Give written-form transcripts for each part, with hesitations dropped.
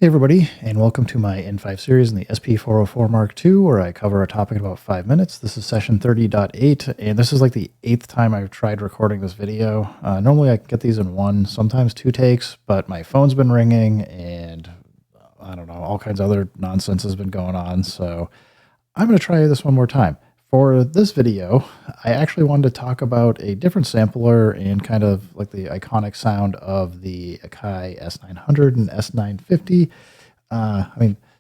Hey everybody, and welcome to my N5 series in the SP404 Mark II, where I cover a topic in about 5 minutes. This is session 30.8, and this is like the 8th time I've tried recording this video. Normally I can get these in 1, sometimes 2 takes, but my phone's been ringing, and I don't know, all kinds of other nonsense has been going on, so I'm going to try this one more time. For this video, I actually wanted to talk about a different sampler and kind of like the iconic sound of the Akai S900 and S950.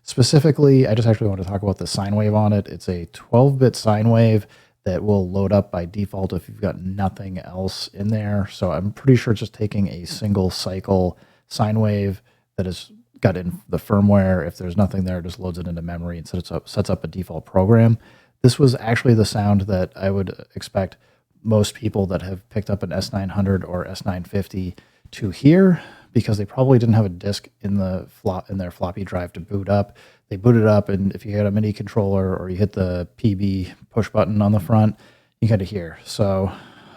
Specifically, I just actually want to talk about the sine wave on it. It's a 12-bit sine wave that will load up by default if you've got nothing else in there. So I'm pretty sure it's just taking a single cycle sine wave that has got in the firmware. If there's nothing there, it just loads it into memory and sets up a default program. This was actually the sound that I would expect most people that have picked up an S900 or S950 to hear, because they probably didn't have a disk in their floppy drive to boot up. They boot it up, and if you had a MIDI controller or you hit the PB push button on the front, you kind of hear. So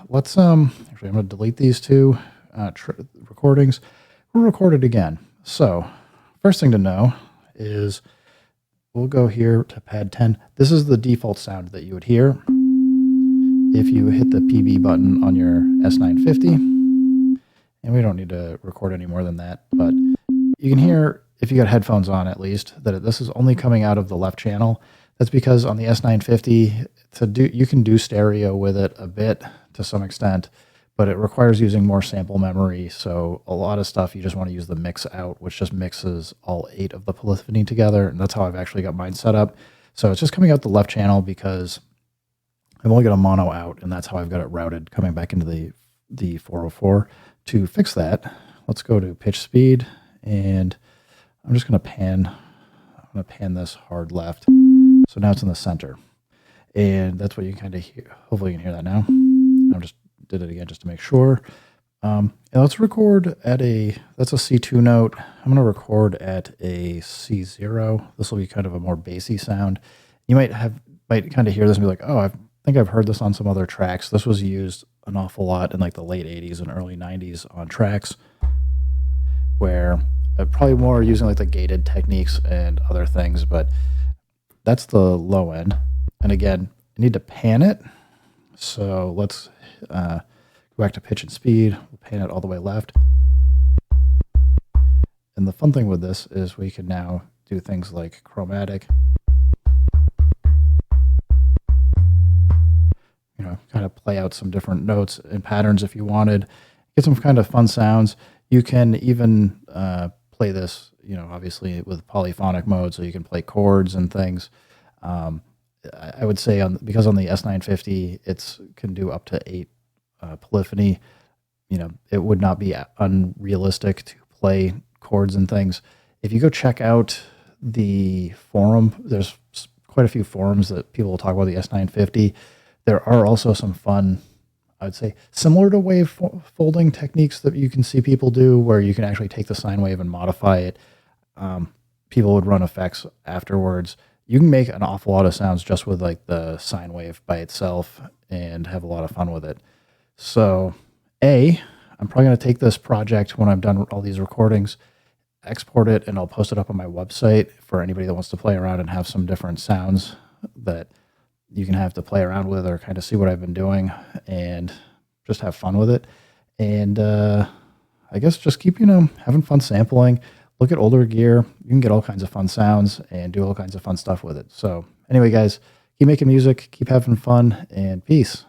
let's actually, I'm going to delete these two recordings. We'll record it again. So first thing to know is we'll go here to pad 10. This is the default sound that you would hear if you hit the PB button on your S950. And we don't need to record any more than that, but you can hear, if you got headphones on at least, that this is only coming out of the left channel. That's because on the S950, you can do stereo with it a bit to some extent, but it requires using more sample memory. So a lot of stuff you just want to use the mix out, which just mixes all 8 of the polyphony together. And that's how I've actually got mine set up. So it's just coming out the left channel because I've only got a mono out, and that's how I've got it routed coming back into the 404. To fix that, let's go to pitch speed, and I'm just going to pan this hard left. So now it's in the center, and that's what you kind of hear. Hopefully you can hear that now. I just did it again just to make sure. Let's record at that's a C2 note. I'm going to record at a C0. This will be kind of a more bassy sound. You might kind of hear this and be like, oh, I think I've heard this on some other tracks. This was used an awful lot in like the late 80s and early 90s on tracks where probably more using like the gated techniques and other things, but that's the low end. And again, I need to pan it. So let's go back to pitch and speed. We'll pan it all the way left. And the fun thing with this is we can now do things like chromatic, kind of play out some different notes and patterns if you wanted, get some kind of fun sounds. You can even play this, obviously with polyphonic mode, so you can play chords and things. I would say because on the S950 it can do up to 8 polyphony. It would not be unrealistic to play chords and things. If you go check out the forum, there's quite a few forums that people will talk about the S950. There are also some fun, I would say, similar to wave folding techniques that you can see people do, where you can actually take the sine wave and modify it. People would run effects afterwards. You can make an awful lot of sounds just with like the sine wave by itself and have a lot of fun with it. So I'm probably going to take this project when I've done all these recordings, export it, and I'll post it up on my website for anybody that wants to play around and have some different sounds that you can have to play around with or kind of see what I've been doing and just have fun with it. And I guess just keep, having fun sampling. Look at older gear. You can get all kinds of fun sounds and do all kinds of fun stuff with it. So anyway, guys, keep making music, keep having fun, and peace.